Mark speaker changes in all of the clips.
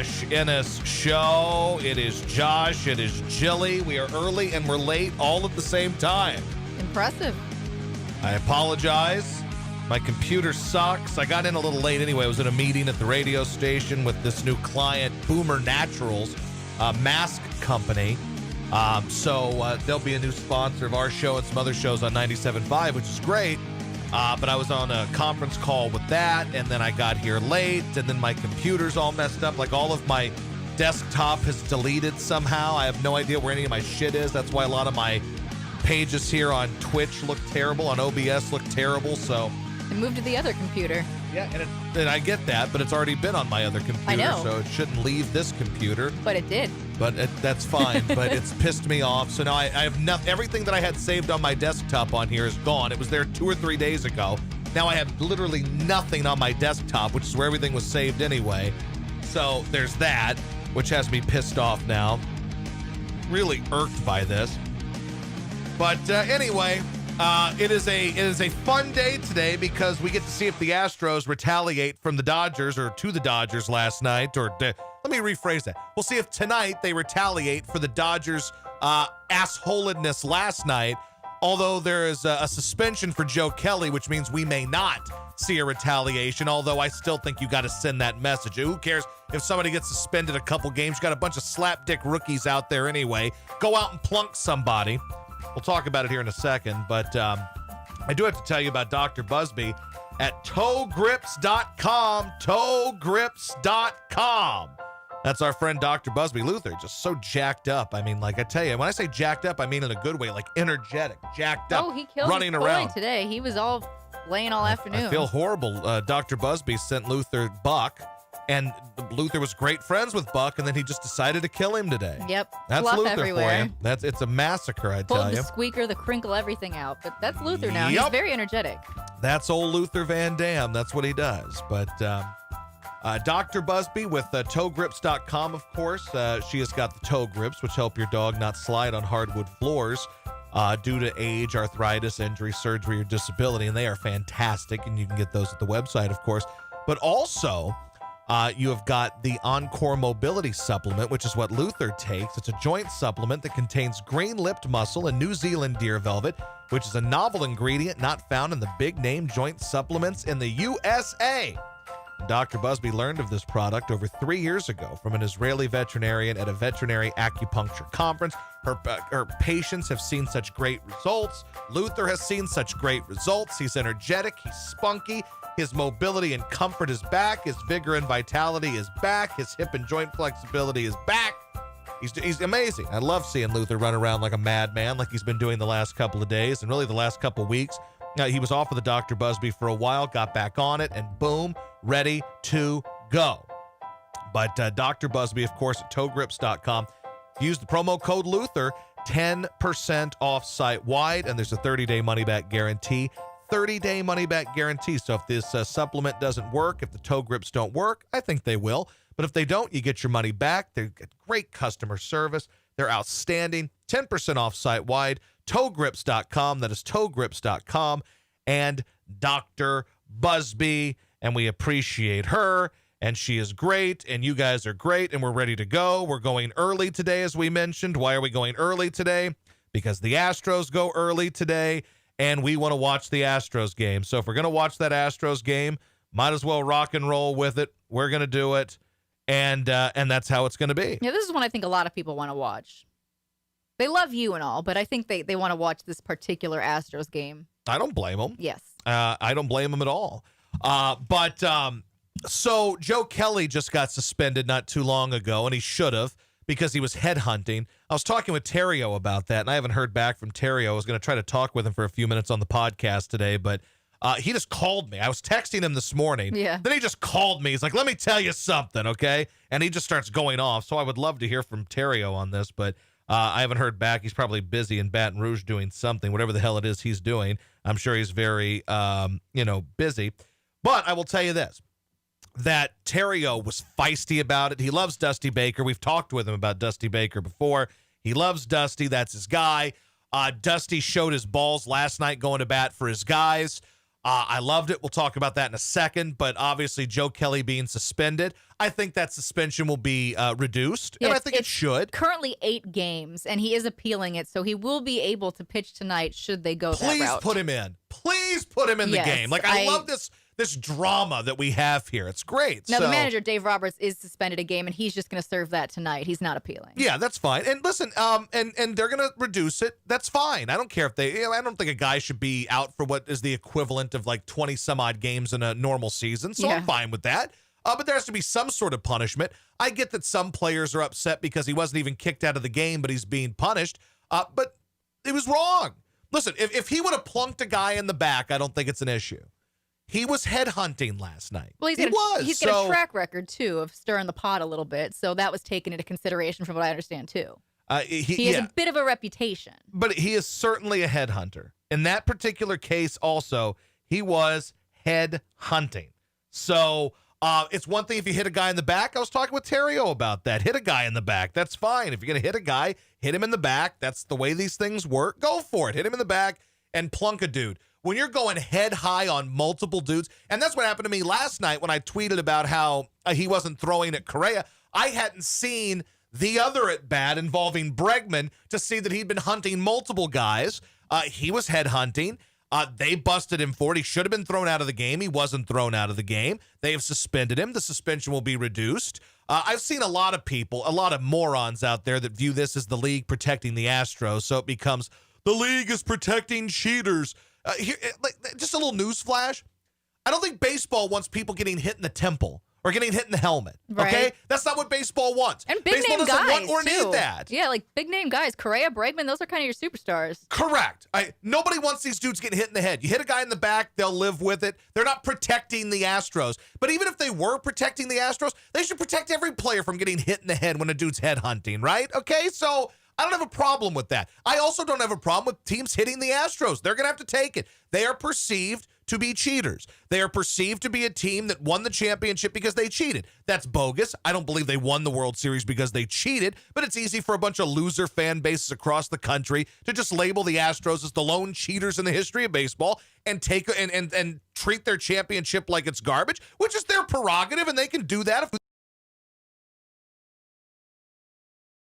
Speaker 1: Josh Ennis Show. It is Josh. It is Jilly. We are early and we're late all at the same time.
Speaker 2: Impressive.
Speaker 1: I apologize. My computer sucks. I got in a little late anyway. I was in a meeting at the radio station with this new client, Boomer Naturals, a mask company. So there'll be a new sponsor of our show and some other shows on 97.5, which is great. But I was on a conference call with that, and then I got here late, and then my computer's all messed up. Like, all of my desktop has deleted somehow. I have no idea where any of my shit is. That's why a lot of my pages here on Twitch look terrible, on OBS look terrible, so...
Speaker 2: It moved to the other computer.
Speaker 1: Yeah, and I get that, but it's already been on my other computer,
Speaker 2: I know.
Speaker 1: So it shouldn't leave this computer.
Speaker 2: But it did.
Speaker 1: But that's fine, but it's pissed me off. So now I have nothing. Everything that I had saved on my desktop on here is gone. It was there 2 or 3 days ago. Now I have literally nothing on my desktop, which is where everything was saved anyway. So there's that, which has me pissed off now. Really irked by this. But anyway, it is a fun day today because we get to see if the Astros retaliate from the Dodgers or to the Dodgers last night, or let me rephrase that. We'll see if tonight they retaliate for the Dodgers' assholedness last night, although there is a suspension for Joe Kelly, which means we may not see a retaliation, although I still think you got to send that message. Who cares if somebody gets suspended a couple games? You got a bunch of slapdick rookies out there anyway. Go out and plunk somebody. We'll talk about it here in a second, but I do have to tell you about Dr. Busby at ToeGrips.com, ToeGrips.com. That's our friend Dr. Busby. Luther, just so jacked up. I mean, like, I tell you, when I say jacked up, I mean in a good way, like energetic, jacked up,
Speaker 2: he killed
Speaker 1: running
Speaker 2: his
Speaker 1: around.
Speaker 2: boy today. He was all laying all afternoon.
Speaker 1: I feel horrible. Dr. Busby sent Luther Buck, and Luther was great friends with Buck, and then he just decided to kill him today.
Speaker 2: Yep.
Speaker 1: That's
Speaker 2: Fluff
Speaker 1: Luther
Speaker 2: everywhere.
Speaker 1: for you. It's a massacre, I tell
Speaker 2: Pulled
Speaker 1: you.
Speaker 2: the squeaker, the crinkle, everything out. But that's Luther now.
Speaker 1: Yep.
Speaker 2: He's very energetic.
Speaker 1: That's old Luther Van Dam. That's what he does. But Dr. Busby with ToeGrips.com, of course. She has got the toe grips, which help your dog not slide on hardwood floors due to age, arthritis, injury, surgery, or disability. And they are fantastic. And you can get those at the website, of course. But also, you have got the Encore Mobility Supplement, which is what Luther takes. It's a joint supplement that contains green-lipped mussel and New Zealand deer velvet, which is a novel ingredient not found in the big-name joint supplements in the USA. Dr. Busby learned of this product over 3 years ago from an Israeli veterinarian at a veterinary acupuncture conference. Her patients have seen such great results. Luther has seen such great results. He's energetic. He's spunky. His mobility and comfort is back. His vigor and vitality is back. His hip and joint flexibility is back. He's amazing. I love seeing Luther run around like a madman, like he's been doing the last couple of days and really the last couple of weeks. He was off of the Dr. Busby for a while, got back on it, and boom, ready to go. But Dr. Busby, of course, at ToeGrips.com. Use the promo code Luther, 10% off site-wide, and there's a 30-day money-back guarantee. 30-day money-back guarantee. So if this supplement doesn't work, if the toe grips don't work, I think they will. But if they don't, you get your money back. They've got great customer service. They're outstanding. 10% off site-wide. ToeGrips.com. That is ToeGrips.com. And Dr. Busby. And we appreciate her. And she is great. And you guys are great. And we're ready to go. We're going early today, as we mentioned. Why are we going early today? Because the Astros go early today. And we want to watch the Astros game. So if we're going to watch that Astros game, might as well rock and roll with it. We're going to do it. And that's how it's going to be.
Speaker 2: Yeah, this is one I think a lot of people want to watch. They love you and all, but I think they want to watch this particular Astros game.
Speaker 1: I don't blame them.
Speaker 2: Yes.
Speaker 1: I don't blame them at all. So Joe Kelly just got suspended not too long ago, and he should have, because he was headhunting. I was talking with Terrio about that, and I haven't heard back from Terrio. I was going to try to talk with him for a few minutes on the podcast today, but he just called me. I was texting him this morning.
Speaker 2: Yeah.
Speaker 1: Then he just called me. He's like, let me tell you something, okay? And he just starts going off. So I would love to hear from Terrio on this, but I haven't heard back. He's probably busy in Baton Rouge doing something, whatever the hell it is he's doing. I'm sure he's very, busy. But I will tell you this, that Terrio was feisty about it. He loves Dusty Baker. We've talked with him about Dusty Baker before. He loves Dusty. That's his guy. Dusty showed his balls last night going to bat for his guys. I loved it. We'll talk about that in a second. But obviously, Joe Kelly being suspended, I think that suspension will be reduced, and I think it should.
Speaker 2: Currently 8 games, and he is appealing it, so he will be able to pitch tonight should they go that route.
Speaker 1: Please put him in. Please put him in the game. Like, I love this drama that we have here. It's great.
Speaker 2: Now, the manager, Dave Roberts, is suspended a game, and he's just going to serve that tonight. He's not appealing.
Speaker 1: Yeah, that's fine. And listen, and they're going to reduce it. That's fine. I don't care if they, I don't think a guy should be out for what is the equivalent of like 20 some odd games in a normal season. So I'm fine with that. But there has to be some sort of punishment. I get that some players are upset because he wasn't even kicked out of the game, but he's being punished. But it was wrong. Listen, if he would have plunked a guy in the back, I don't think it's an issue. He was headhunting last night.
Speaker 2: Well, he's got a track record, too, of stirring the pot a little bit. So that was taken into consideration from what I understand, too. He has a bit of a reputation.
Speaker 1: But he is certainly a headhunter. In that particular case, also, he was headhunting. So it's one thing if you hit a guy in the back. I was talking with Terrio about that. Hit a guy in the back. That's fine. If you're going to hit a guy, hit him in the back. That's the way these things work. Go for it. Hit him in the back and plunk a dude. When you're going head high on multiple dudes, and that's what happened to me last night when I tweeted about how he wasn't throwing at Correa. I hadn't seen the other at bat involving Bregman to see that he'd been hunting multiple guys. He was head hunting. They busted him for it. He should have been thrown out of the game. He wasn't thrown out of the game. They have suspended him. The suspension will be reduced. I've seen a lot of people, a lot of morons out there that view this as the league protecting the Astros. So it becomes the league is protecting cheaters. Here, just a little news flash. I don't think baseball wants people getting hit in the temple or getting hit in the helmet.
Speaker 2: Right.
Speaker 1: Okay? That's not what baseball wants.
Speaker 2: And big
Speaker 1: baseball
Speaker 2: name
Speaker 1: doesn't
Speaker 2: guys,
Speaker 1: want or
Speaker 2: too.
Speaker 1: need that.
Speaker 2: Yeah, like big name guys. Correa, Bregman, those are kind of your superstars.
Speaker 1: Correct. Nobody wants these dudes getting hit in the head. You hit a guy in the back, they'll live with it. They're not protecting the Astros. But even if they were protecting the Astros, they should protect every player from getting hit in the head when a dude's head hunting, right? Okay, so I don't have a problem with that. I also don't have a problem with teams hitting the Astros. They're going to have to take it. They are perceived to be cheaters. They are perceived to be a team that won the championship because they cheated. That's bogus. I don't believe they won the World Series because they cheated, but it's easy for a bunch of loser fan bases across the country to just label the Astros as the lone cheaters in the history of baseball and take and treat their championship like it's garbage, which is their prerogative, and they can do that if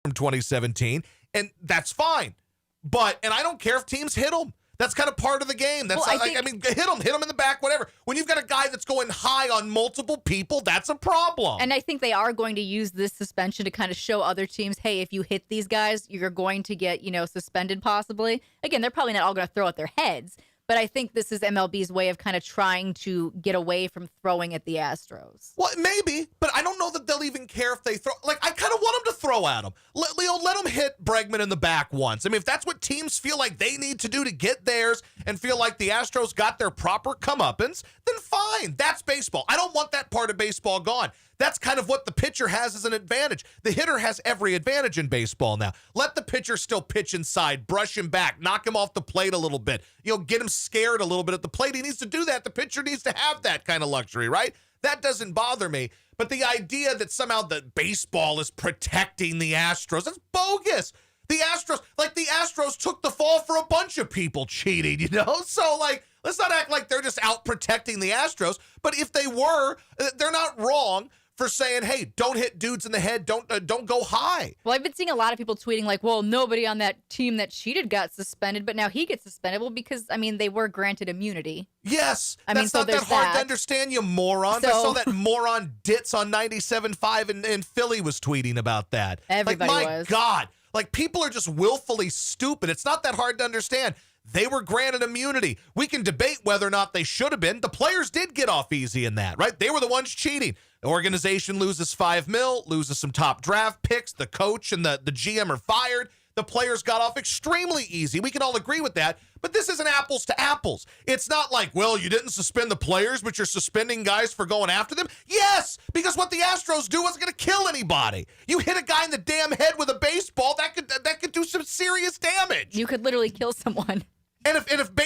Speaker 1: from 2017, and that's fine. And I don't care if teams hit them. That's kind of part of the game. That's I mean, hit them in the back, whatever. When you've got a guy that's going high on multiple people, that's a problem.
Speaker 2: And I think they are going to use this suspension to kind of show other teams, hey, if you hit these guys, you're going to get, suspended possibly. Again, they're probably not all going to throw at their heads, but I think this is MLB's way of kind of trying to get away from throwing at the Astros.
Speaker 1: Well, maybe, but I don't know that they'll even care if they throw. Like, I kind of want them to throw at them. Let them hit Bregman in the back once. I mean, if that's what teams feel like they need to do to get theirs and feel like the Astros got their proper comeuppance, then fine. That's baseball. I don't want that part of baseball gone. That's kind of what the pitcher has as an advantage. The hitter has every advantage in baseball now. Let the pitcher still pitch inside, brush him back, knock him off the plate a little bit, get him scared a little bit at the plate. He needs to do that. The pitcher needs to have that kind of luxury, right? That doesn't bother me. But the idea that somehow the baseball is protecting the Astros, that's bogus. The Astros took the fall for a bunch of people cheating, So, let's not act like they're just out protecting the Astros. But if they were, they're not wrong for saying, hey, don't hit dudes in the head. Don't go high.
Speaker 2: Well, I've been seeing a lot of people tweeting like, well, nobody on that team that cheated got suspended, but now he gets suspended. Well, because, they were granted immunity.
Speaker 1: Yes. That's not that hard to understand, you morons. I saw that moron Ditz on 97.5 in Philly was tweeting about that.
Speaker 2: Everybody was.
Speaker 1: My God. People are just willfully stupid. It's not that hard to understand. They were granted immunity. We can debate whether or not they should have been. The players did get off easy in that, right? They were the ones cheating. The organization loses $5 million, loses some top draft picks. The coach and the GM are fired. The players got off extremely easy. We can all agree with that. But this isn't apples to apples. It's not like, well, you didn't suspend the players, but you're suspending guys for going after them. Yes, because what the Astros do wasn't going to kill anybody. You hit a guy in the damn head with a baseball, that could do some serious damage.
Speaker 2: You could literally kill someone.
Speaker 1: And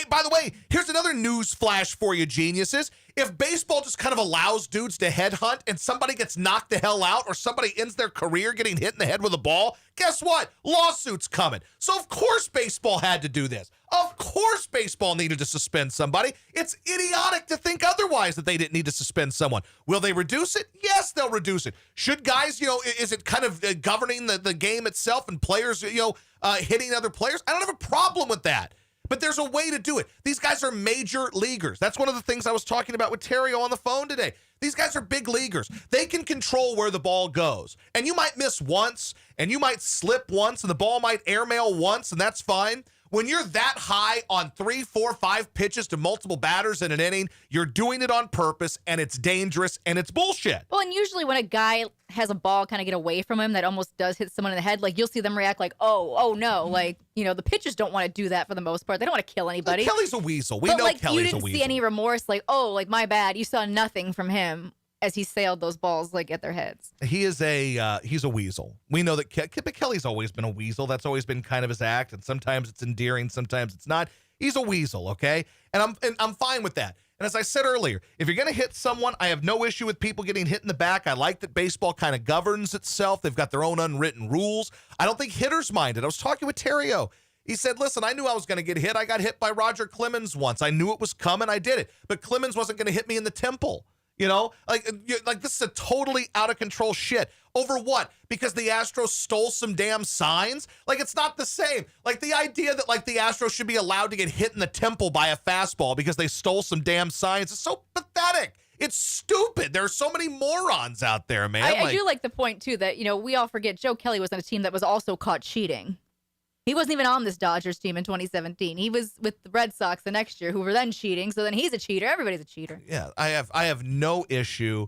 Speaker 1: by the way, here's another news flash for you, geniuses. If baseball just kind of allows dudes to headhunt and somebody gets knocked the hell out or somebody ends their career getting hit in the head with a ball, guess what? Lawsuits coming. So of course baseball had to do this. Of course baseball needed to suspend somebody. It's idiotic to think otherwise, that they didn't need to suspend someone. Will they reduce it? Yes, they'll reduce it. Should guys, is it kind of governing the game itself and players, hitting other players? I don't have a problem with that. But there's a way to do it. These guys are major leaguers. That's one of the things I was talking about with Terrio on the phone today. These guys are big leaguers. They can control where the ball goes. And you might miss once, and you might slip once, and the ball might airmail once, and that's fine. When you're that high on 3, 4, 5 pitches to multiple batters in an inning, you're doing it on purpose, and it's dangerous, and it's bullshit.
Speaker 2: Well, and usually when a guy has a ball kind of get away from him that almost does hit someone in the head, like you'll see them react like, oh no. Like, the pitchers don't want to do that for the most part. They don't want to kill anybody.
Speaker 1: Kelly's a weasel. We
Speaker 2: but
Speaker 1: know
Speaker 2: like,
Speaker 1: Kelly's a weasel.
Speaker 2: You didn't see any remorse, like, my bad. You saw nothing from him as he sailed those balls like at their heads.
Speaker 1: He's a weasel. We know that but Kelly's always been a weasel. That's always been kind of his act, and sometimes it's endearing, sometimes it's not. He's a weasel, okay? And I'm fine with that. And as I said earlier, if you're going to hit someone, I have no issue with people getting hit in the back. I like that baseball kind of governs itself. They've got their own unwritten rules. I don't think hitters mind it. I was talking with Terrio. He said, listen, I knew I was going to get hit. I got hit by Roger Clemens once. I knew it was coming. I did it. But Clemens wasn't going to hit me in the temple. Like this is a totally out of control shit. Over what? Because the Astros stole some damn signs? Like, it's not the same. Like, the idea that, like, the Astros should be allowed to get hit in the temple by a fastball because they stole some damn signs is so pathetic. It's stupid. There are so many morons out there, man.
Speaker 2: I do like the point, too, that, we all forget Joe Kelly was on a team that was also caught cheating. He wasn't even on this Dodgers team in 2017. He was with the Red Sox the next year, who were then cheating. So then he's a cheater. Everybody's a cheater.
Speaker 1: Yeah, I have no issue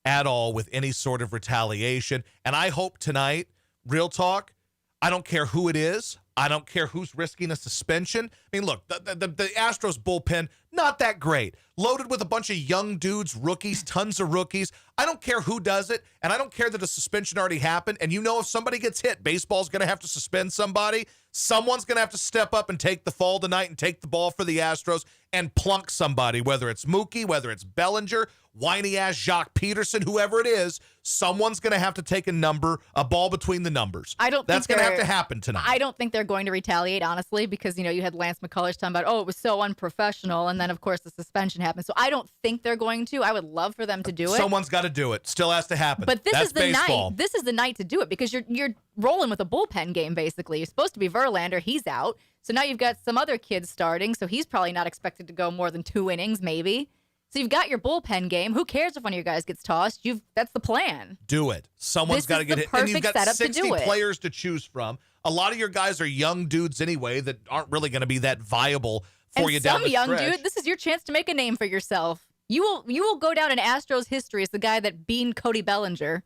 Speaker 1: at all with any sort of retaliation. And I hope tonight, real talk, I don't care who it is. I don't care who's risking a suspension. I mean, look, the Astros bullpen, not that great. Loaded with a bunch of young dudes, rookies, tons of rookies. I don't care who does it, and I don't care that a suspension already happened. And if somebody gets hit, baseball's going to have to suspend somebody. Someone's going to have to step up and take the fall tonight and take the ball for the Astros and plunk somebody, whether it's Mookie, whether it's Bellinger, whiny-ass Jacques Peterson, whoever it is. Someone's going to have to take a ball between the numbers. That's going to have to happen tonight.
Speaker 2: I don't think they're going to retaliate, honestly, because, you had Lance McCullers talking about, it was so unprofessional. And then, of course, the suspension happened. So I don't think they're going to. I would love for them to do it.
Speaker 1: Someone's got to do it. Still has to happen.
Speaker 2: But this is the
Speaker 1: baseball.
Speaker 2: night. This is the night to do it because you're rolling with a bullpen game, basically. You're supposed to be Verlander. He's out. So now you've got some other kids starting. So he's probably not expected to go more than 2 innings, maybe. So you've got your bullpen game. Who cares if one of your guys gets tossed? That's the plan.
Speaker 1: Do it. Someone's got to get hit. And you've got 60 players to choose from. A lot of your guys are young dudes anyway that aren't really going to be that viable for you down the stretch. Some young dude,
Speaker 2: this is your chance to make a name for yourself. You will go down in Astros history as the guy that beaned Cody Bellinger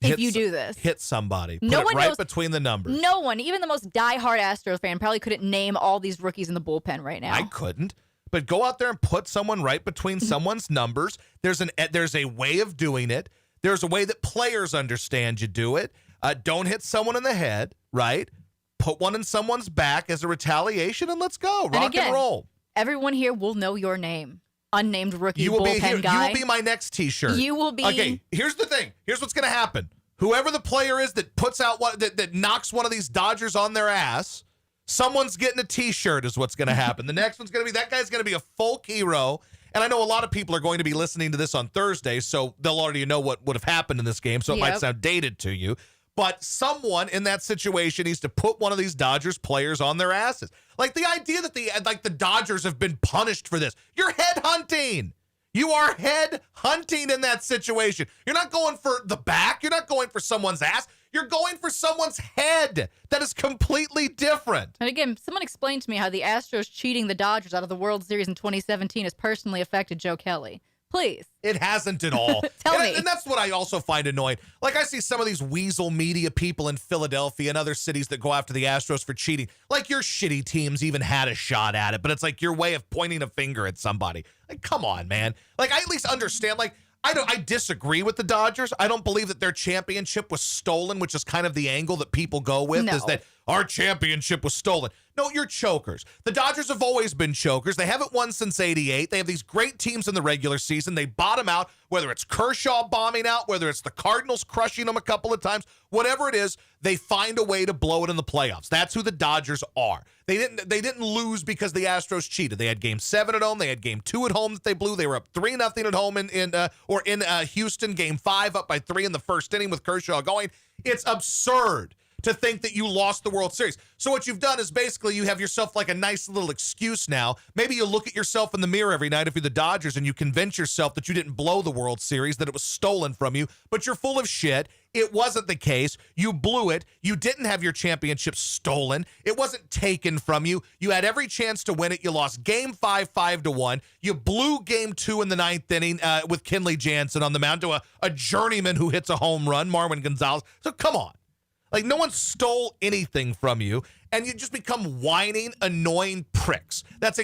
Speaker 2: if you do this.
Speaker 1: Hit somebody. Put it right between the numbers.
Speaker 2: No one, even the most diehard Astros fan, probably couldn't name all these rookies in the bullpen right now.
Speaker 1: I couldn't. But go out there and put someone right between someone's numbers. There's a way of doing it. There's a way that players understand you do it. Don't hit someone in the head, right? Put one in someone's back as a retaliation, and let's go. Rock and roll.
Speaker 2: Everyone here will know your name. Unnamed rookie bullpen guy.
Speaker 1: You will be my next T-shirt.
Speaker 2: You will be.
Speaker 1: Okay, here's the thing. Here's what's going to happen. Whoever the player is that puts out that knocks one of these Dodgers on their ass, someone's getting a T-shirt is what's going to happen. The next one's going to be, that guy's going to be a folk hero. And I know a lot of people are going to be listening to this on Thursday, so they'll already know what would have happened in this game, so it might sound dated to you. But someone in that situation needs to put one of these Dodgers players on their asses. Like the idea that the Dodgers have been punished for this. You're head hunting. You are head hunting in that situation. You're not going for the back. You're not going for someone's ass. You're going for someone's head. That is completely different.
Speaker 2: And again, someone explained to me how the Astros cheating the Dodgers out of the World Series in 2017 has personally affected Joe Kelly. Please.
Speaker 1: It hasn't at all.
Speaker 2: Tell me.
Speaker 1: And that's what I also find annoying. Like, I see some of these weasel media people in Philadelphia and other cities that go after the Astros for cheating. Like, your shitty teams even had a shot at it, but it's like your way of pointing a finger at somebody. Like, come on, man. Like, I at least understand, like, I disagree with the Dodgers. I don't believe that their championship was stolen, which is kind of the angle that people go with, is that, our championship was stolen. No, you're chokers. The Dodgers have always been chokers. They haven't won since 88. They have these great teams in the regular season. They bottom out, whether it's Kershaw bombing out, whether it's the Cardinals crushing them a couple of times, whatever it is, they find a way to blow it in the playoffs. That's who the Dodgers are. They didn't lose because the Astros cheated. They had game 7 at home. They had game 2 at home that they blew. They were up 3-0 at home in Houston. Game 5 up by 3 in the first inning with Kershaw going. It's absurd to think that you lost the World Series. So what you've done is basically you have yourself like a nice little excuse now. Maybe you look at yourself in the mirror every night if you're the Dodgers and you convince yourself that you didn't blow the World Series, that it was stolen from you, but you're full of shit. It wasn't the case. You blew it. You didn't have your championship stolen. It wasn't taken from you. You had every chance to win it. You lost game 5, 5-1. You blew game 2 in the 9th inning with Kenley Jansen on the mound to a journeyman who hits a home run, Marwin Gonzalez. So come on. Like, no one stole anything from you, and you just become whining, annoying pricks. That's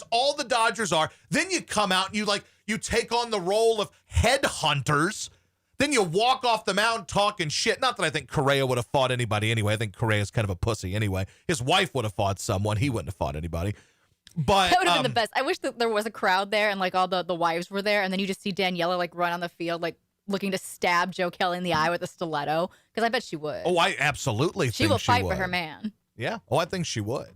Speaker 1: all the Dodgers are. Then you come out and you take on the role of headhunters. Then you walk off the mound talking shit. Not that I think Correa would have fought anybody anyway. I think Correa's kind of a pussy anyway. His wife would have fought someone. He wouldn't have fought anybody. But
Speaker 2: that would have been the best. I wish that there was a crowd there and like all the wives were there, and then you just see Daniela like run on the field like looking to stab Joe Kelly in the eye with a stiletto, because I bet she would.
Speaker 1: Oh, I absolutely think
Speaker 2: she will fight
Speaker 1: would.
Speaker 2: for her man.
Speaker 1: Yeah. Oh, I think she would.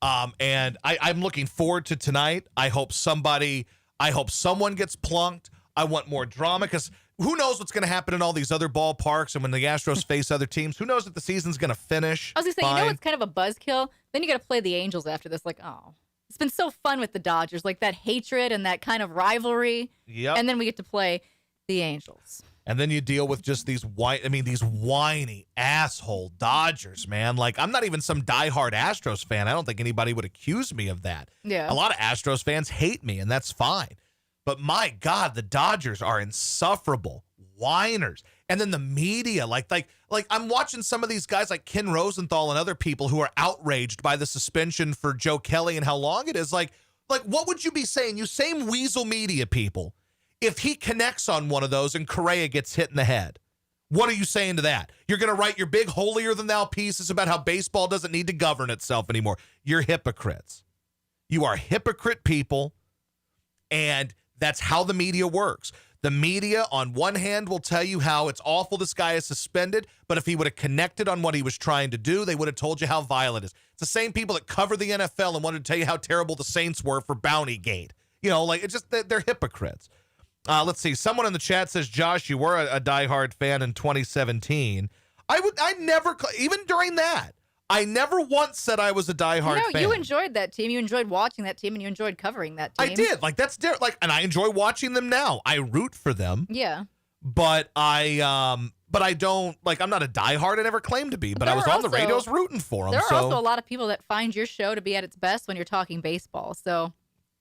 Speaker 1: And I'm looking forward to tonight. I hope someone gets plunked. I want more drama, because who knows what's going to happen in all these other ballparks, and when the Astros face other teams, who knows if the season's going to finish.
Speaker 2: I was going to say, you know, it's kind of a buzzkill. Then you got to play the Angels after this. Like, oh, it's been so fun with the Dodgers, like that hatred and that kind of rivalry.
Speaker 1: Yep.
Speaker 2: And then we get to play the Angels.
Speaker 1: And then you deal with just these whiny asshole Dodgers, man. Like, I'm not even some diehard Astros fan. I don't think anybody would accuse me of that.
Speaker 2: Yeah.
Speaker 1: A lot of Astros fans hate me, and that's fine. But my God, the Dodgers are insufferable whiners. And then the media, like I'm watching some of these guys like Ken Rosenthal and other people who are outraged by the suspension for Joe Kelly and how long it is. Like what would you be saying? You same weasel media people. If he connects on one of those and Correa gets hit in the head, what are you saying to that? You're going to write your big holier-than-thou pieces about how baseball doesn't need to govern itself anymore. You're hypocrites. You are hypocrite people, and that's how the media works. The media, on one hand, will tell you how it's awful this guy is suspended, but if he would have connected on what he was trying to do, they would have told you how vile it is. It's the same people that cover the NFL and wanted to tell you how terrible the Saints were for Bountygate. You know, like, it's just, they're hypocrites. Let's see. Someone in the chat says, Josh, you were a diehard fan in 2017. I never, even during that, I never once said I was a diehard fan.
Speaker 2: You enjoyed that team. You enjoyed watching that team, and you enjoyed covering that team.
Speaker 1: I did. Like, that's like, and I enjoy watching them now. I root for them.
Speaker 2: Yeah.
Speaker 1: But I don't, like, I'm not a diehard. I never claimed to be, but I was on the radios rooting for them.
Speaker 2: There are also a lot of people that find your show to be at its best when you're talking baseball. So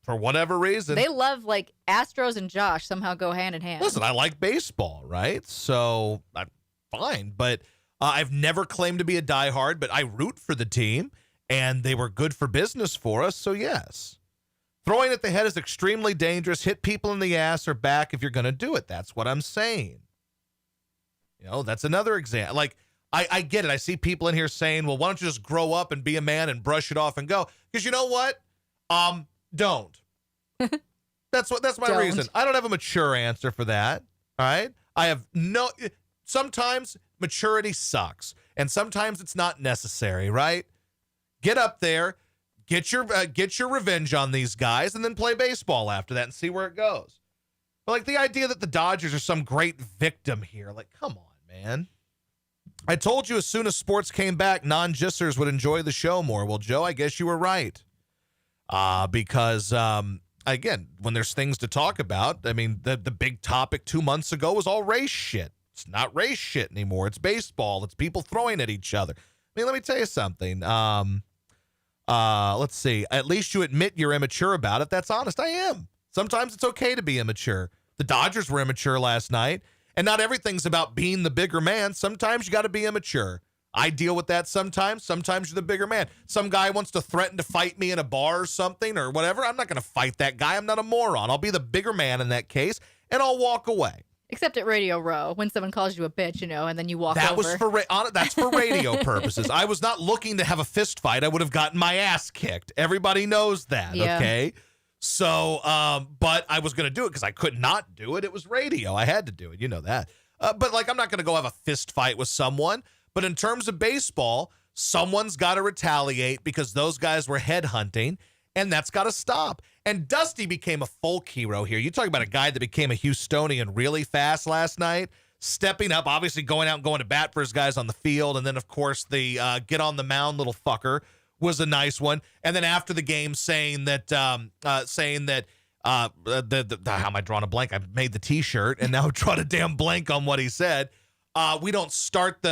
Speaker 1: for whatever reason,
Speaker 2: they love, like, Astros and Josh somehow go hand in hand.
Speaker 1: Listen, I like baseball, right? So I'm fine, but I've never claimed to be a diehard, but I root for the team, and they were good for business for us, so yes. Throwing at the head is extremely dangerous. Hit people in the ass or back if you're going to do it. That's what I'm saying. You know, that's another example. Like, I get it. I see people in here saying, well, why don't you just grow up and be a man and brush it off and go? Because you know what? Don't. That's my reason. I don't have a mature answer for that. All right? I have sometimes maturity sucks, and sometimes it's not necessary, right? Get up there, get your revenge on these guys, and then play baseball after that and see where it goes. But like the idea that the Dodgers are some great victim here, like, come on, man. I told you as soon as sports came back, non-jissers would enjoy the show more. Well, Joe, I guess you were right. Because again, when there's things to talk about, I mean, the big topic 2 months ago was all race shit. It's not race shit anymore. It's baseball. It's people throwing at each other. I mean, let me tell you something. Let's see. At least you admit you're immature about it. That's honest. I am. Sometimes it's okay to be immature. The Dodgers were immature last night, and not everything's about being the bigger man. Sometimes you got to be immature. I deal with that sometimes. Sometimes you're the bigger man. Some guy wants to threaten to fight me in a bar or something or whatever. I'm not going to fight that guy. I'm not a moron. I'll be the bigger man in that case, and I'll walk away.
Speaker 2: Except at Radio Row, when someone calls you a bitch, and then you walk
Speaker 1: That
Speaker 2: over.
Speaker 1: was that's for radio purposes. I was not looking to have a fist fight. I would have gotten my ass kicked. Everybody knows that,
Speaker 2: Yeah.
Speaker 1: okay? So, but I was going to do it because I could not do it. It was radio. I had to do it. You know that. But, I'm not going to go have a fist fight with someone. But in terms of baseball, someone's got to retaliate because those guys were headhunting, and that's got to stop. And Dusty became a folk hero here. You talk about a guy that became a Houstonian really fast last night, stepping up, obviously going out and going to bat for his guys on the field. And then, of course, the get on the mound little fucker was a nice one. And then after the game saying that how am I drawing a blank? I made the T-shirt and now I'm drawing a damn blank on what he said. We don't start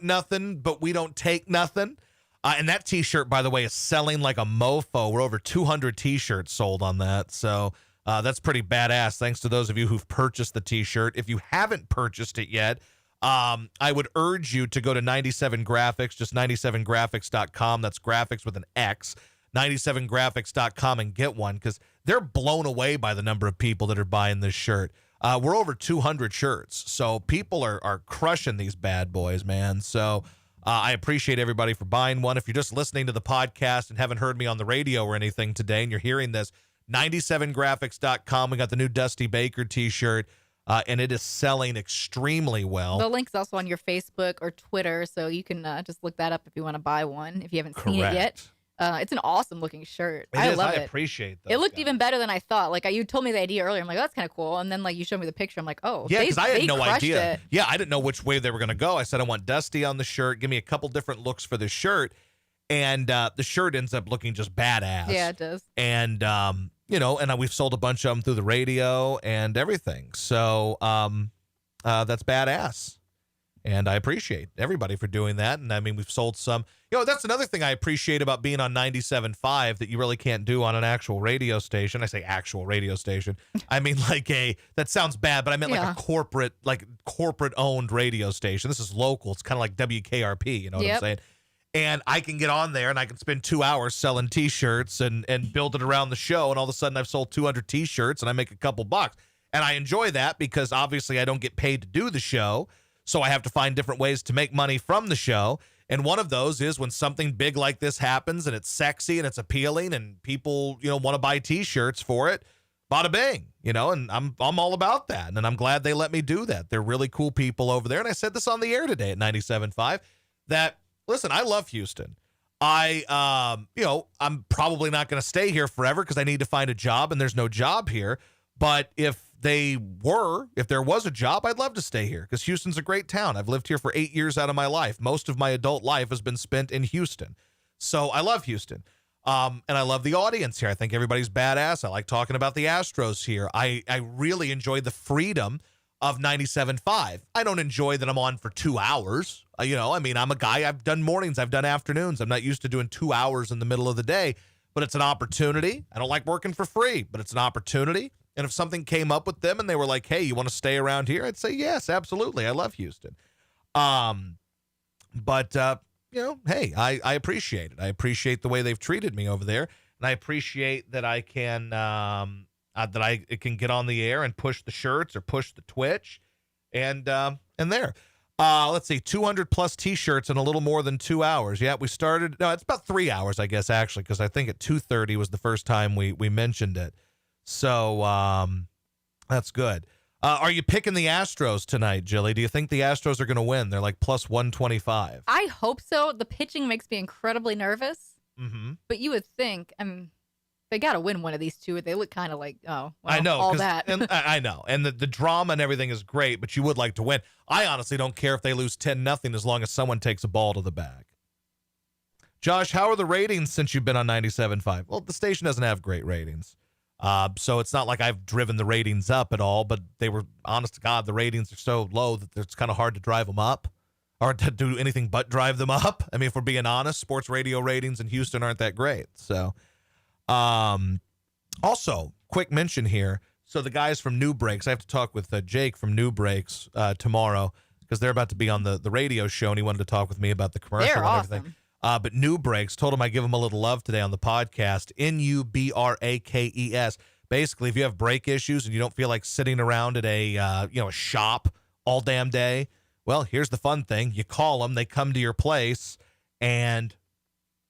Speaker 1: nothing, but we don't take nothing. And that T-shirt, by the way, is selling like a mofo. We're over 200 T-shirts sold on that. So that's pretty badass. Thanks to those of you who've purchased the T-shirt. If you haven't purchased it yet, I would urge you to go to 97 Graphics, just 97graphics.com. That's graphics with an X, 97graphics.com, and get one because they're blown away by the number of people that are buying this shirt. We're over 200 shirts, so people are crushing these bad boys, man. So I appreciate everybody for buying one. If you're just listening to the podcast and haven't heard me on the radio or anything today and you're hearing this, 97graphics.com. We got the new Dusty Baker T-shirt. And it is selling extremely well.
Speaker 2: The link's also on your Facebook or Twitter, so you can just look that up if you want to buy one, if you haven't seen it yet. It's an awesome looking shirt. I love it.
Speaker 1: I appreciate that.
Speaker 2: It looked even better than I thought. Like, you told me the idea earlier. I'm like, oh, that's kind of cool. And then, you showed me the picture. I'm like, oh,
Speaker 1: yeah, because I had no idea.
Speaker 2: It.
Speaker 1: Yeah, I didn't know which way they were going to go. I said, I want Dusty on the shirt. Give me a couple different looks for the shirt. And the shirt ends up looking just badass.
Speaker 2: Yeah, it does.
Speaker 1: And, and we've sold a bunch of them through the radio and everything. So that's badass. And I appreciate everybody for doing that. And I mean, we've sold some. That's another thing I appreciate about being on 97.5 that you really can't do on an actual radio station. I say actual radio station. I mean, that sounds bad, but I meant like a corporate owned radio station. This is local. It's kind of like WKRP. You know what I'm saying? And I can get on there and I can spend 2 hours selling T-shirts and build it around the show. And all of a sudden I've sold 200 T-shirts and I make a couple bucks. And I enjoy that because obviously I don't get paid to do the show. So I have to find different ways to make money from the show. And one of those is when something big like this happens and it's sexy and it's appealing and people, want to buy T-shirts for it. Bada bing, and I'm all about that. And I'm glad they let me do that. They're really cool people over there. And I said this on the air today at 97.5 that, listen, I love Houston. I'm probably not going to stay here forever because I need to find a job and there's no job here. But if there was a job, I'd love to stay here because Houston's a great town. I've lived here for 8 years out of my life. Most of my adult life has been spent in Houston. So I love Houston. And I love the audience here. I think everybody's badass. I like talking about the Astros here. I really enjoy the freedom of 97.5. I don't enjoy that I'm on for 2 hours. I'm a guy. I've done mornings. I've done afternoons. I'm not used to doing 2 hours in the middle of the day, but it's an opportunity. I don't like working for free, but it's an opportunity. And if something came up with them and they were like, hey, you want to stay around here? I'd say, yes, absolutely. I love Houston. Hey, I appreciate it. I appreciate the way they've treated me over there. And I appreciate that I can, can get on the air and push the shirts or push the Twitch and there. Let's see, 200 plus T-shirts in a little more than 2 hours. Yeah, we started. No, it's about 3 hours, I guess, actually, because I think at 2:30 was the first time we mentioned it. So that's good. Are you picking the Astros tonight, Jilly? Do you think the Astros are going to win? They're like plus 125.
Speaker 2: I hope so. The pitching makes me incredibly nervous.
Speaker 1: Mm-hmm.
Speaker 2: But you would think, they got to win one of these two. They look kind of like,
Speaker 1: I know
Speaker 2: all that.
Speaker 1: And I know, and the drama and everything is great, but you would like to win. I honestly don't care if they lose 10-0 as long as someone takes a ball to the bag. Josh, how are the ratings since you've been on 97.5? Well, the station doesn't have great ratings. So it's not like I've driven the ratings up at all, but they were, honest to God, the ratings are so low that it's kind of hard to drive them up or to do anything but drive them up. I mean, if we're being honest, sports radio ratings in Houston aren't that great. So, also, quick mention here. So the guys from New Breaks, I have to talk with Jake from New Breaks tomorrow because they're about to be on the radio show, and he wanted to talk with me about the commercial and everything. But New Breaks, told him I give him a little love today on the podcast. NUBRAKES. basically, if you have brake issues and you don't feel like sitting around at a a shop all damn day, well, here's the fun thing. You call them, they come to your place, and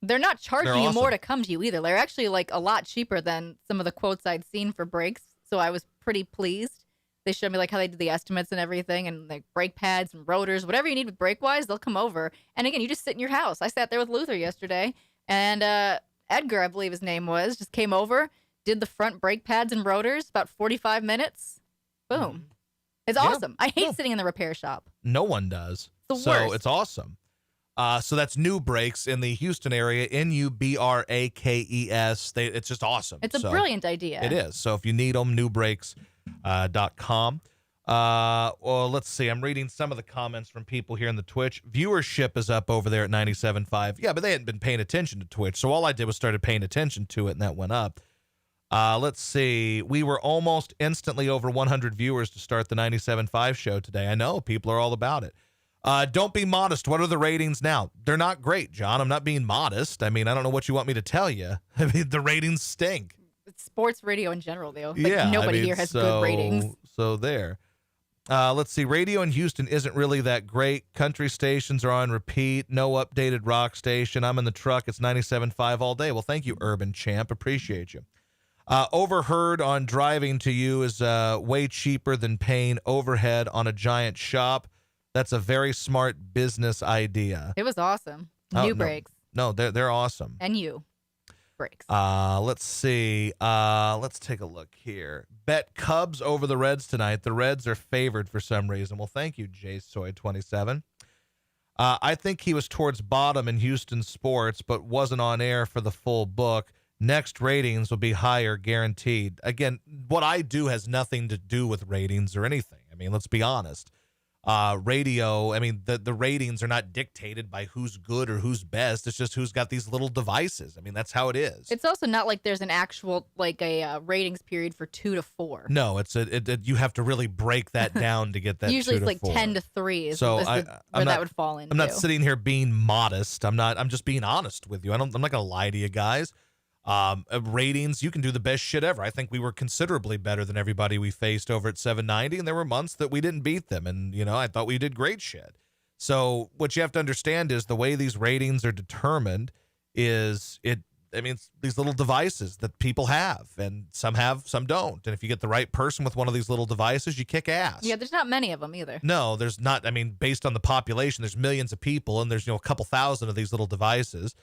Speaker 2: they're not charging
Speaker 1: they're
Speaker 2: you
Speaker 1: awesome.
Speaker 2: more to come to you either. They're actually like a lot cheaper than some of the quotes I'd seen for brakes. So I was pretty pleased. They showed me like how they did the estimates and everything, and like brake pads and rotors, whatever you need with brake wise, they'll come over. And again, you just sit in your house. I sat there with Luther yesterday, and Edgar, I believe his name was, just came over, did the front brake pads and rotors, about 45 minutes. Boom. It's awesome. I hate sitting in the repair shop.
Speaker 1: No one does.
Speaker 2: It's the worst.
Speaker 1: It's awesome. So that's New Brakes in the Houston area, NUBRAKES. It's just awesome.
Speaker 2: It's a brilliant idea.
Speaker 1: It is. So if you need them, newbrakes.com. Well, let's see. I'm reading some of the comments from people here in the Twitch. Viewership is up over there at 97.5. Yeah, but they hadn't been paying attention to Twitch. So all I did was started paying attention to it, and that went up. Let's see. We were almost instantly over 100 viewers to start the 97.5 show today. I know. People are all about it. Don't be modest. What are the ratings now? They're not great, John. I'm not being modest. I mean, I don't know what you want me to tell you. I mean, the ratings stink.
Speaker 2: It's sports radio in general, though. Like, nobody here has good ratings.
Speaker 1: So there. Let's see. Radio in Houston isn't really that great. Country stations are on repeat. No updated rock station. I'm in the truck. It's 97.5 all day. Well, thank you, Urban Champ. Appreciate you. Overheard on driving to you is way cheaper than paying overhead on a giant shop. That's a very smart business idea.
Speaker 2: It was awesome. New brakes.
Speaker 1: No, they're awesome.
Speaker 2: And you. Brakes.
Speaker 1: Let's see. Let's take a look here. Bet Cubs over the Reds tonight. The Reds are favored for some reason. Well, thank you, JSoy27. I think he was towards bottom in Houston sports, but wasn't on air for the full book. Next ratings will be higher, guaranteed. Again, what I do has nothing to do with ratings or anything. I mean, let's be honest. Radio, I mean, the ratings are not dictated by who's good or who's best. It's just who's got these little devices. I mean, that's how it is.
Speaker 2: It's also not like there's an actual, like a ratings period for 2 to 4.
Speaker 1: No, you have to really break that down to get that.
Speaker 2: Usually
Speaker 1: 2
Speaker 2: it's
Speaker 1: to
Speaker 2: like
Speaker 1: 4.
Speaker 2: 10 to 3 is
Speaker 1: so
Speaker 2: where that would fall into.
Speaker 1: I'm not sitting here being modest. I'm just being honest with you. I'm not going to lie to you guys. Ratings, you can do the best shit ever. I think we were considerably better than everybody we faced over at 790, and there were months that we didn't beat them, and I thought we did great shit. So what you have to understand is the way these ratings are determined is it's these little devices that people have, and some have, some don't. And if you get the right person with one of these little devices, you kick ass.
Speaker 2: Yeah, there's not many of them either.
Speaker 1: No, there's not. I mean, based on the population, there's millions of people, and there's a couple thousand of these little devices.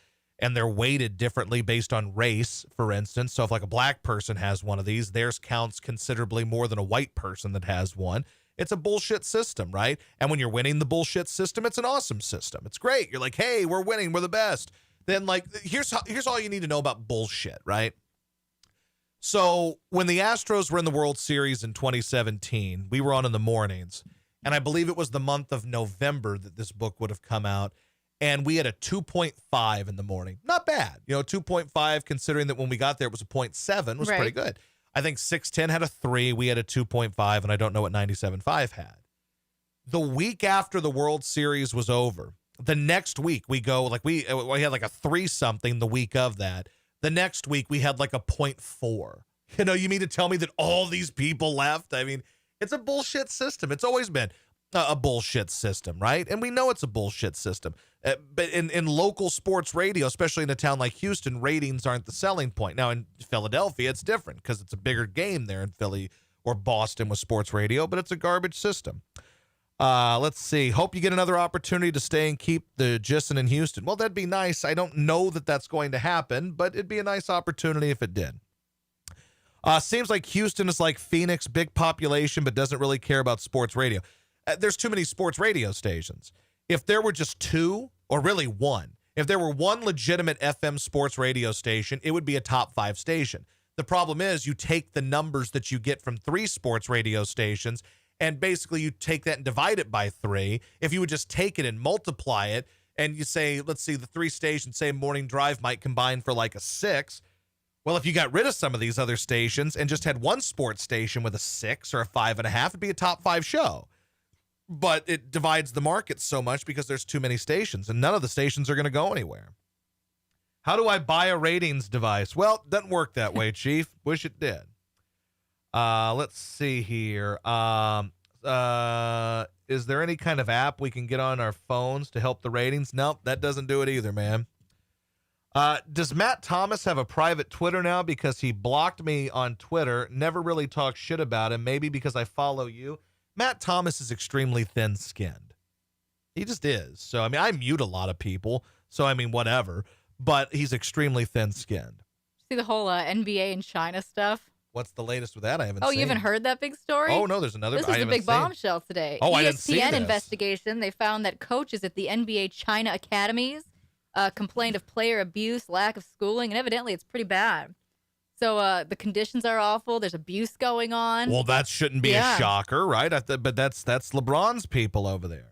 Speaker 1: And they're weighted differently based on race, for instance. So if like a black person has one of these, theirs counts considerably more than a white person that has one. It's a bullshit system, right? And when you're winning the bullshit system, it's an awesome system. It's great. You're like, hey, we're winning. We're the best. Then like, here's all you need to know about bullshit, right? So when the Astros were in the World Series in 2017, we were on in the mornings. And I believe it was the month of November that this book would have come out. And we had a 2.5 in the morning. Not bad. 2.5, considering that when we got there, it was a 0.7, was pretty good. I think 610 had a 3. We had a 2.5, and I don't know what 97.5 had. The week after the World Series was over, the next week we go, like we had like a 3-something the week of that. The next week we had like a 0.4. You mean to tell me that all these people left? I mean, it's a bullshit system. It's always been a bullshit system, right? And we know it's a bullshit system. But in local sports radio, especially in a town like Houston, ratings aren't the selling point. Now, in Philadelphia, it's different because it's a bigger game there in Philly or Boston with sports radio, but it's a garbage system. Let's see. Hope you get another opportunity to stay and keep the Gisson in Houston. Well, that'd be nice. I don't know that that's going to happen, but it'd be a nice opportunity if it did. Seems like Houston is like Phoenix, big population, but doesn't really care about sports radio. There's too many sports radio stations. If there were just 2, or really 1, if there were 1 legitimate FM sports radio station, it would be a top 5 station. The problem is you take the numbers that you get from 3 sports radio stations, and basically you take that and divide it by 3. If you would just take it and multiply it, and you say, let's see, the 3 stations, say Morning Drive might combine for like a 6. Well, if you got rid of some of these other stations and just had 1 sports station with a 6 or a 5.5, it'd be a top 5 show. But it divides the market so much because there's too many stations, and none of the stations are going to go anywhere. How do I buy a ratings device? Well, it doesn't work that way, Chief. Wish it did. Let's see here. Is there any kind of app we can get on our phones to help the ratings? Nope, that doesn't do it either, man. Does Matt Thomas have a private Twitter now because he blocked me on Twitter? Never really talk shit about him. Maybe because I follow you. Matt Thomas is extremely thin-skinned. He just is. So, I mean, I mute a lot of people. So, I mean, whatever. But he's extremely thin-skinned.
Speaker 2: See the whole NBA and China stuff?
Speaker 1: What's the latest with that? I haven't
Speaker 2: Oh,
Speaker 1: seen.
Speaker 2: you haven't heard that big story?
Speaker 1: Oh, no, there's another.
Speaker 2: This is a big bombshell today.
Speaker 1: Oh, I didn't see
Speaker 2: ESPN
Speaker 1: this.
Speaker 2: investigation, they found that coaches at the NBA China academies complained of player abuse, lack of schooling, and evidently it's pretty bad. So the conditions are awful. There's abuse going on.
Speaker 1: Well, that shouldn't be a shocker, right? But that's LeBron's people over there.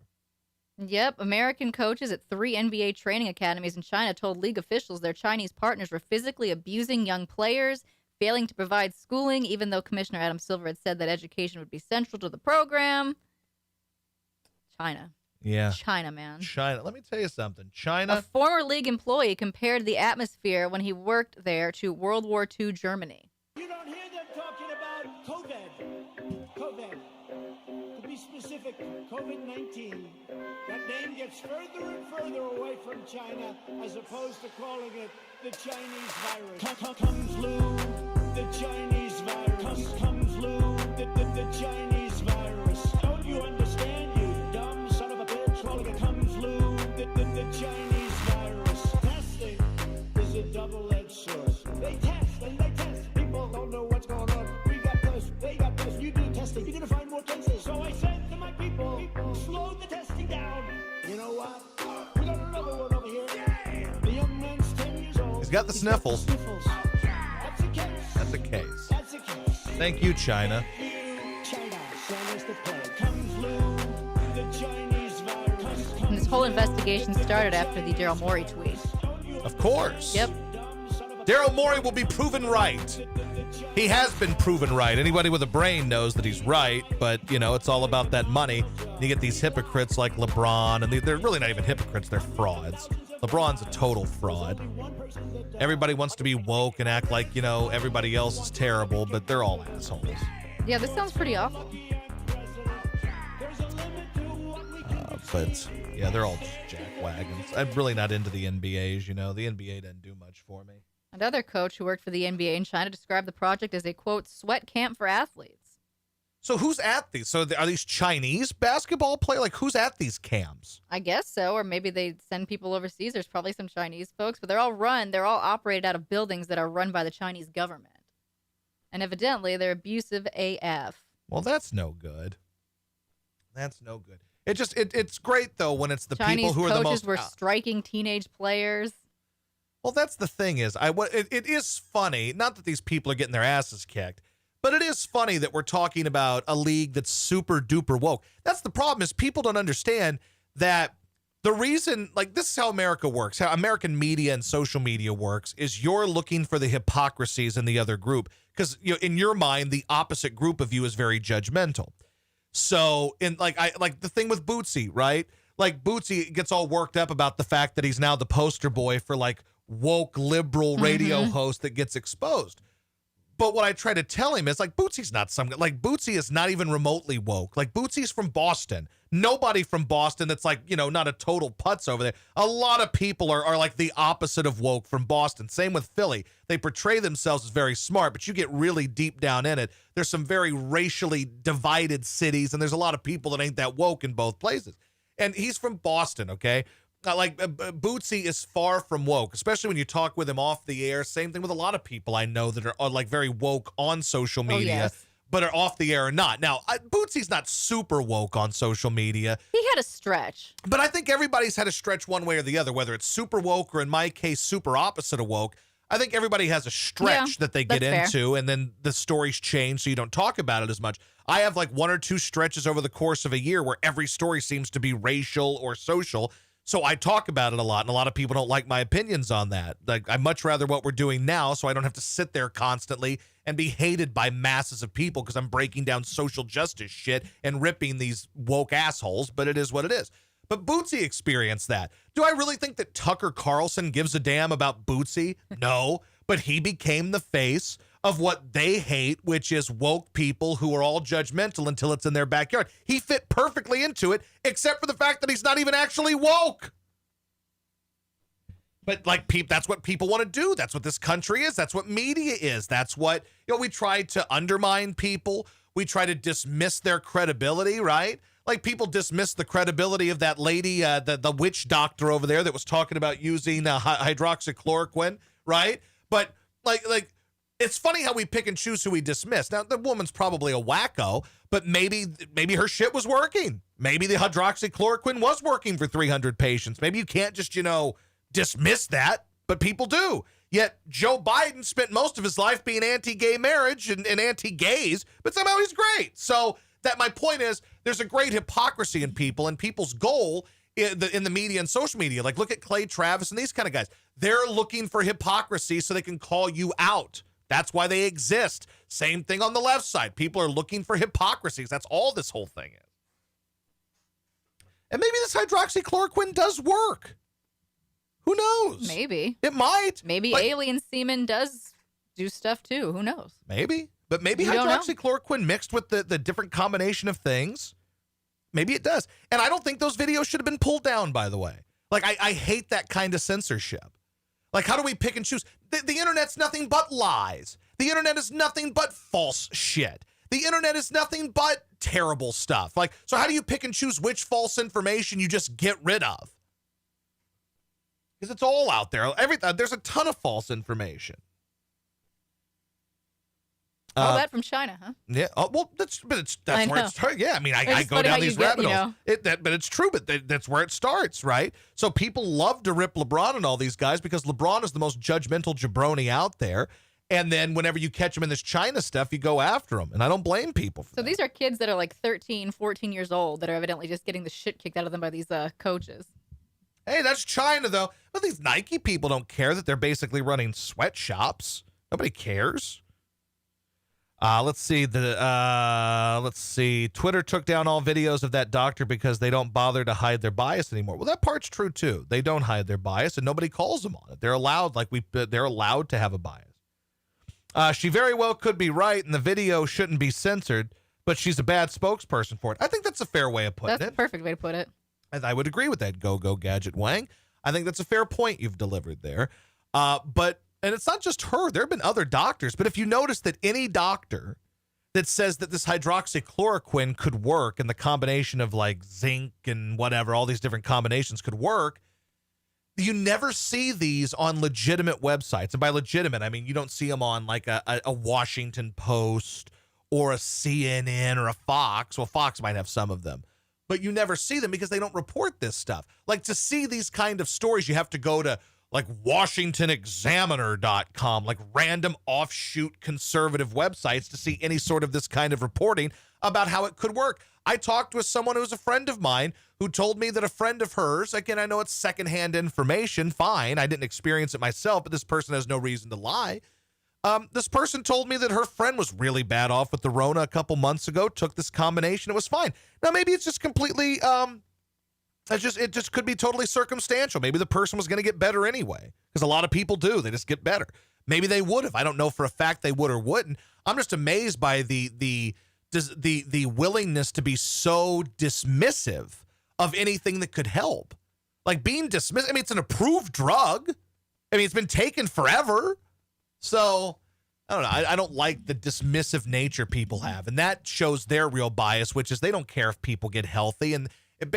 Speaker 2: Yep. American coaches at 3 NBA training academies in China told league officials their Chinese partners were physically abusing young players, failing to provide schooling, even though Commissioner Adam Silver had said that education would be central to the program. China.
Speaker 1: Yeah.
Speaker 2: China, man.
Speaker 1: China. Let me tell you something. China.
Speaker 2: A former league employee compared the atmosphere when he worked there to World War II Germany.
Speaker 3: You don't hear them talking about COVID. COVID. To be specific, COVID-19. That name gets further and further away from China as opposed to calling it the Chinese virus. Come flu, the Chinese virus. Come flu, the Chinese virus. Don't you understand, you dumb son of a bitch? Calling it come flu, the Chinese virus. Testing is a double-edged sword. They test and they test. People don't know what's going on. We got this, they got this. You do testing, you're gonna find more cases. So I said to my people, slow the testing down. You know what? We got another one over here. The young man's 10 years old.
Speaker 1: He's got the sniffles.
Speaker 3: That's a case.
Speaker 1: That's a case.
Speaker 3: That's a case.
Speaker 1: Thank you, China.
Speaker 3: China, China's the plague. Come flu, the Chinese virus.
Speaker 2: And this whole investigation started after the Daryl Morey tweet.
Speaker 1: Of course.
Speaker 2: Yep.
Speaker 1: Daryl Morey will be proven right. He has been proven right. Anybody with a brain knows that he's right, but, you know, it's all about that money. You get these hypocrites like LeBron, and they're really not even hypocrites, they're frauds. LeBron's a total fraud. Everybody wants to be woke and act like, you know, everybody else is terrible, but they're all assholes.
Speaker 2: Yeah, this sounds pretty awful.
Speaker 1: But, yeah, they're all just jackwagons. I'm really not into the NBAs, you know. The NBA doesn't do much for me.
Speaker 2: Another coach who worked for the NBA in China described the project as a, quote, sweat camp for athletes.
Speaker 1: So who's at these? So are these Chinese basketball players? Like, who's at these camps?
Speaker 2: I guess so, or maybe they send people overseas. There's probably some Chinese folks, but they're all operated out of buildings that are run by the Chinese government. And evidently, they're abusive AF.
Speaker 1: Well, that's no good. That's no good. It's great, though, when it's the
Speaker 2: Chinese
Speaker 1: people who are the most...
Speaker 2: coaches were striking teenage players.
Speaker 1: Well, that's the thing is, it is funny, not that these people are getting their asses kicked, but it is funny that we're talking about a league that's super duper woke. That's the problem is people don't understand that the reason, like this is how America works, how American media and social media works is you're looking for the hypocrisies in the other group because in your mind, the opposite group of you is very judgmental. So in like the thing with Bootsy, right? Like Bootsy gets all worked up about the fact that he's now the poster boy for like woke liberal radio host that gets exposed. But what I try to tell him is like Bootsy's not Bootsy is not even remotely woke. Like Bootsy's from Boston. Nobody from Boston that's like, you know, not a total putz over there. A lot of people are like the opposite of woke from Boston. Same with Philly. They portray themselves as very smart, but you get really deep down in it. There's some very racially divided cities, and there's a lot of people that ain't that woke in both places. And he's from Boston, okay? Bootsy is far from woke, especially when you talk with him off the air. Same thing with a lot of people I know that are like very woke on social media, but are off the air or not. Now, Bootsy's not super woke on social media.
Speaker 2: He had a stretch.
Speaker 1: But I think everybody's had a stretch one way or the other, whether it's super woke or in my case, super opposite of woke. I think everybody has a stretch that they get into, and then the stories change so you don't talk about it as much. I have like one or two stretches over the course of a year where every story seems to be racial or social. So I talk about it a lot, and a lot of people don't like my opinions on that. Like, I'd much rather what we're doing now so I don't have to sit there constantly and be hated by masses of people because I'm breaking down social justice shit and ripping these woke assholes, but it is what it is. But Bootsy experienced that. Do I really think that Tucker Carlson gives a damn about Bootsy? No, but he became the face of what they hate, which is woke people who are all judgmental until it's in their backyard. He fit perfectly into it, except for the fact that he's not even actually woke. But that's what people want to do. That's what this country is. That's what media is. That's what, we try to undermine people. We try to dismiss their credibility, right? Like people dismiss the credibility of that lady, the witch doctor over there that was talking about using hydroxychloroquine, right? But like it's funny how we pick and choose who we dismiss. Now, the woman's probably a wacko, but maybe her shit was working. Maybe the hydroxychloroquine was working for 300 patients. Maybe you can't just, dismiss that, but people do. Yet Joe Biden spent most of his life being anti-gay marriage and anti-gays, but somehow he's great. So that my point is there's a great hypocrisy in people, and people's goal in the media and social media. Like look at Clay Travis and these kind of guys. They're looking for hypocrisy so they can call you out. That's why they exist. Same thing on the left side. People are looking for hypocrisies. That's all this whole thing is. And maybe this hydroxychloroquine does work. Who knows?
Speaker 2: Maybe.
Speaker 1: It might.
Speaker 2: Maybe alien semen does do stuff too. Who knows?
Speaker 1: Maybe. But maybe hydroxychloroquine mixed with the different combination of things, maybe it does. And I don't think those videos should have been pulled down, by the way. Like, I hate that kind of censorship. Like, how do we pick and choose? The internet's nothing but lies. The internet is nothing but false shit. The internet is nothing but terrible stuff. Like, so how do you pick and choose which false information you just get rid of? Because it's all out there. There's a ton of false information.
Speaker 2: All that from China, huh?
Speaker 1: Yeah. Oh, well, that's where it starts. Yeah. I mean, I go down these rabbit holes. But it's true. But that's where it starts, right? So people love to rip LeBron and all these guys because LeBron is the most judgmental jabroni out there. And then whenever you catch him in this China stuff, you go after him. And I don't blame people for that.
Speaker 2: So these are kids that are like 13, 14 years old that are evidently just getting the shit kicked out of them by these coaches.
Speaker 1: Hey, that's China, though. But these Nike people don't care that they're basically running sweatshops. Nobody cares. Let's see. Twitter took down all videos of that doctor because they don't bother to hide their bias anymore. Well, that part's true too. They don't hide their bias, and nobody calls them on it. They're allowed, they're allowed to have a bias. She very well could be right, and the video shouldn't be censored, but she's a bad spokesperson for it. I think that's a fair way of putting it.
Speaker 2: That's a perfect way to put it.
Speaker 1: And I would agree with that. Go Gadget Wang. I think that's a fair point you've delivered there. And it's not just her. There have been other doctors. But if you notice that any doctor that says that this hydroxychloroquine could work and the combination of like zinc and whatever, all these different combinations could work, you never see these on legitimate websites. And by legitimate, I mean you don't see them on like a Washington Post or a CNN or a Fox. Well, Fox might have some of them. But you never see them because they don't report this stuff. Like to see these kind of stories, you have to go to like WashingtonExaminer.com, like random offshoot conservative websites to see any sort of this kind of reporting about how it could work. I talked with someone who's a friend of mine who told me that a friend of hers, again, I know it's secondhand information, fine. I didn't experience it myself, but this person has no reason to lie. This person told me that her friend was really bad off with the Rona a couple months ago, took this combination, it was fine. Now, maybe it's just completely, it just could be totally circumstantial. Maybe the person was going to get better anyway, because a lot of people do. They just get better. Maybe they would have. I don't know for a fact they would or wouldn't. I'm just amazed by the willingness to be so dismissive of anything that could help. Like being dismissed. I mean, it's an approved drug. I mean, it's been taken forever. So, I don't know. I don't like the dismissive nature people have. And that shows their real bias, which is they don't care if people get healthy. And it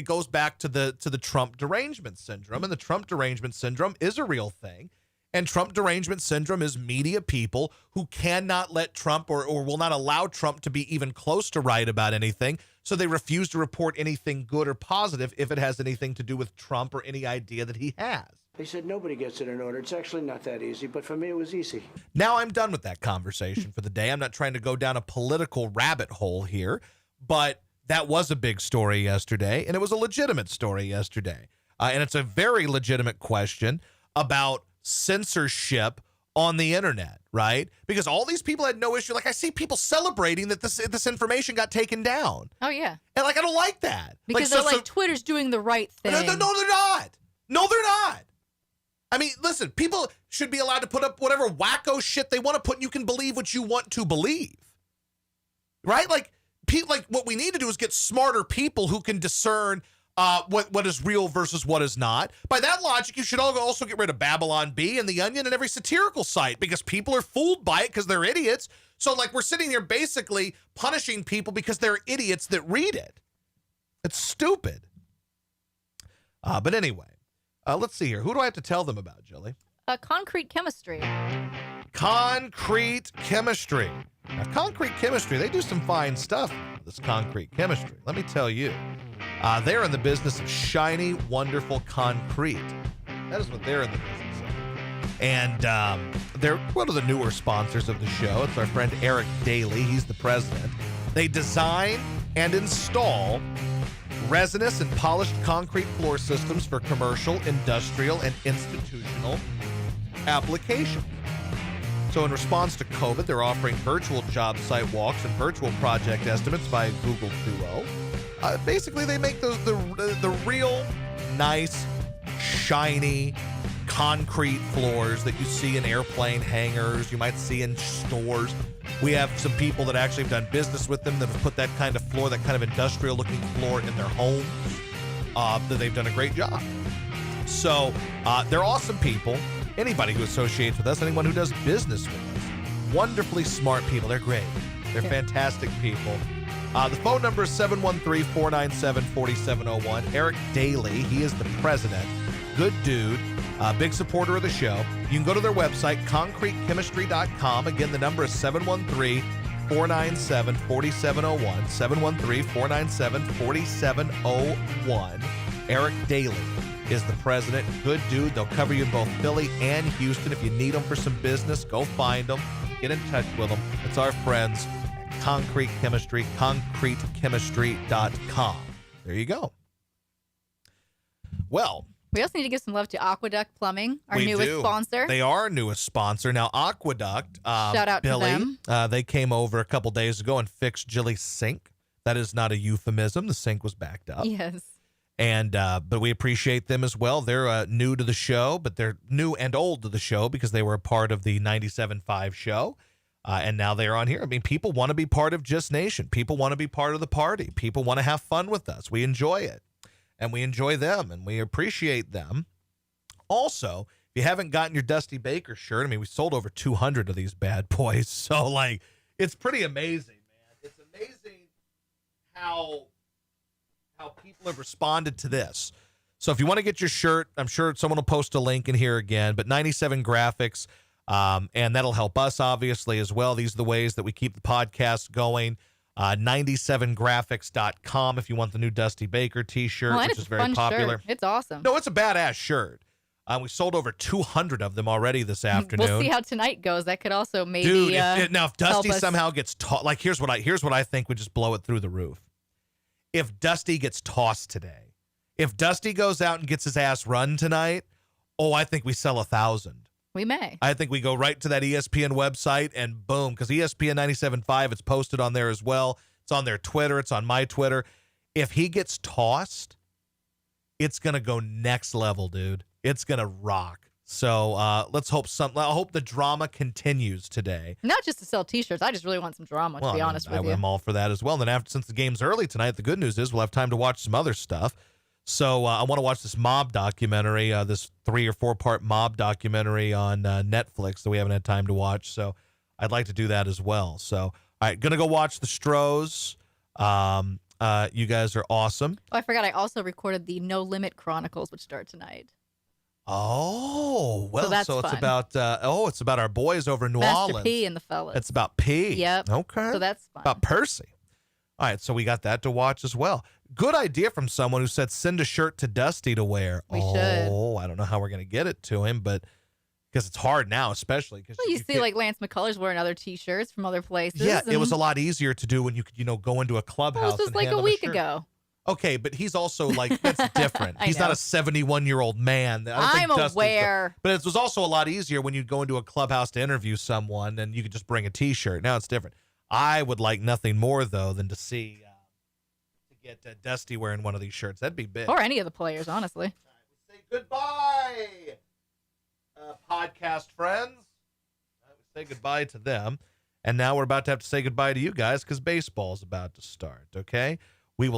Speaker 1: goes back to the Trump derangement syndrome. And the Trump derangement syndrome is a real thing. And Trump derangement syndrome is media people who cannot let Trump or will not allow Trump to be even close to right about anything. So they refuse to report anything good or positive if it has anything to do with Trump or any idea that he has.
Speaker 3: They said nobody gets it in order. It's actually not that easy, but for me it was easy.
Speaker 1: Now I'm done with that conversation for the day. I'm not trying to go down a political rabbit hole here, but that was a big story yesterday, and it was a legitimate story yesterday. And it's a very legitimate question about censorship on the internet, right? Because all these people had no issue. Like I see people celebrating that this information got taken down.
Speaker 2: Oh, yeah.
Speaker 1: And like I don't like that.
Speaker 2: Because Twitter's doing the right thing.
Speaker 1: No, they're not. No, they're not. I mean, listen, people should be allowed to put up whatever wacko shit they want to put, and you can believe what you want to believe. Right? Like what we need to do is get smarter people who can discern what is real versus what is not. By that logic, you should also get rid of Babylon Bee and The Onion and every satirical site, because people are fooled by it because they're idiots. So, like, we're sitting here basically punishing people because they're idiots that read it. It's stupid. But anyway, let's see here. Who do I have to tell them about, Jilly?
Speaker 2: Concrete Chemistry.
Speaker 1: Concrete Chemistry. Now, Concrete Chemistry, they do some fine stuff, this Concrete Chemistry. Let me tell you. They're in the business of shiny, wonderful concrete. That is what they're in the business of. And they're one of the newer sponsors of the show. It's our friend Eric Daly. He's the president. They design and install resinous and polished concrete floor systems for commercial, industrial, and institutional applications. So in response to COVID, they're offering virtual job site walks and virtual project estimates via Google Duo. Basically, they make the real nice, shiny concrete floors that you see in airplane hangars, you might see in stores. We have some people that actually have done business with them that have put that kind of floor, that kind of industrial-looking floor in their homes. That they've done a great job. So they're awesome people. Anybody who associates with us, anyone who does business with us, wonderfully smart people. They're great. They're fantastic people. The phone number is 713-497-4701. Eric Daly, he is the president. Good dude. Big supporter of the show. You can go to their website, concretechemistry.com. Again, the number is 713-497-4701. 713-497-4701. Eric Daly is the president. Good dude. They'll cover you in both Philly and Houston. If you need them for some business, go find them. Get in touch with them. It's our friends at Concrete Chemistry, concretechemistry.com. There you go. Well,
Speaker 2: we also need to give some love to Aqueduct Plumbing, our
Speaker 1: we
Speaker 2: newest
Speaker 1: do.
Speaker 2: sponsor.
Speaker 1: They are our newest sponsor. Now, Aqueduct,
Speaker 2: Shout out
Speaker 1: Billy,
Speaker 2: to them.
Speaker 1: They came over a couple days ago and fixed Jilly's sink. That is not a euphemism. The sink was backed up.
Speaker 2: Yes.
Speaker 1: And but we appreciate them as well. They're new to the show, but they're new and old to the show because they were a part of the 97.5 show. And now they're on here. I mean, people want to be part of Just Nation. People want to be part of the party. People want to have fun with us. We enjoy it. And we enjoy them, and we appreciate them. Also, if you haven't gotten your Dusty Baker shirt, I mean, we sold over 200 of these bad boys. So, like, it's pretty amazing, man. It's amazing how people have responded to this. So if you want to get your shirt, I'm sure someone will post a link in here again, but 97 Graphics, and that'll help us, obviously, as well. These are the ways that we keep the podcast going. 97graphics.com if you want the new Dusty Baker t-shirt, which is very popular.
Speaker 2: Shirt. It's awesome.
Speaker 1: No, it's a badass shirt. We sold over 200 of them already this afternoon.
Speaker 2: We'll see how tonight goes. That could also maybe
Speaker 1: Dude, if Dusty
Speaker 2: help us.
Speaker 1: somehow gets tossed, like here's what I think would just blow it through the roof. If Dusty gets tossed today, if Dusty goes out and gets his ass run tonight, I think we sell 1,000.
Speaker 2: We may.
Speaker 1: I think we go right to that ESPN website and boom, because ESPN 97.5, it's posted on there as well. It's on their Twitter. It's on my Twitter. If he gets tossed, it's going to go next level, dude. It's going to rock. So let's hope I hope the drama continues today.
Speaker 2: Not just to sell T-shirts. I just really want some drama, to be honest with you.
Speaker 1: I'm all for that as well. And then since the game's early tonight, the good news is we'll have time to watch some other stuff. So I want to watch this mob documentary, this 3 or 4 part mob documentary on Netflix that we haven't had time to watch. So I'd like to do that as well. So, all right, going to go watch the Stros. You guys are awesome.
Speaker 2: Oh, I forgot. I also recorded the No Limit Chronicles, which start tonight.
Speaker 1: Oh, well,
Speaker 2: so
Speaker 1: it's
Speaker 2: fun.
Speaker 1: about, it's about our boys over in New
Speaker 2: Master
Speaker 1: Orleans.
Speaker 2: P and the fellas.
Speaker 1: It's about P.
Speaker 2: Yep.
Speaker 1: Okay.
Speaker 2: So that's fun.
Speaker 1: About Percy. All right, so we got that to watch as well. Good idea from someone who said send a shirt to Dusty to wear.
Speaker 2: We should.
Speaker 1: Oh, I don't know how we're going to get it to him, but because it's hard now, especially because
Speaker 2: Well, you see, like Lance McCullers wearing other T-shirts from other places.
Speaker 1: Yeah, it was a
Speaker 2: and
Speaker 1: lot easier to do when you could, go into a clubhouse.
Speaker 2: It was just
Speaker 1: and
Speaker 2: like
Speaker 1: hand
Speaker 2: a
Speaker 1: them
Speaker 2: week
Speaker 1: shirt.
Speaker 2: ago.
Speaker 1: Okay, but he's also like that's different.
Speaker 2: I
Speaker 1: He's not
Speaker 2: know.
Speaker 1: a 71-year-old man. I don't think
Speaker 2: I'm
Speaker 1: Dusty's
Speaker 2: aware.
Speaker 1: But it was also a lot easier when you'd go into a clubhouse to interview someone and you could just bring a T-shirt. Now it's different. I would like nothing more though than to see get Dusty wearing one of these shirts. That'd be big.
Speaker 2: Or any of the players, honestly.
Speaker 1: Say goodbye. podcast friends. We say goodbye to them. And now we're about to have to say goodbye to you guys because baseball's about to start, okay? We will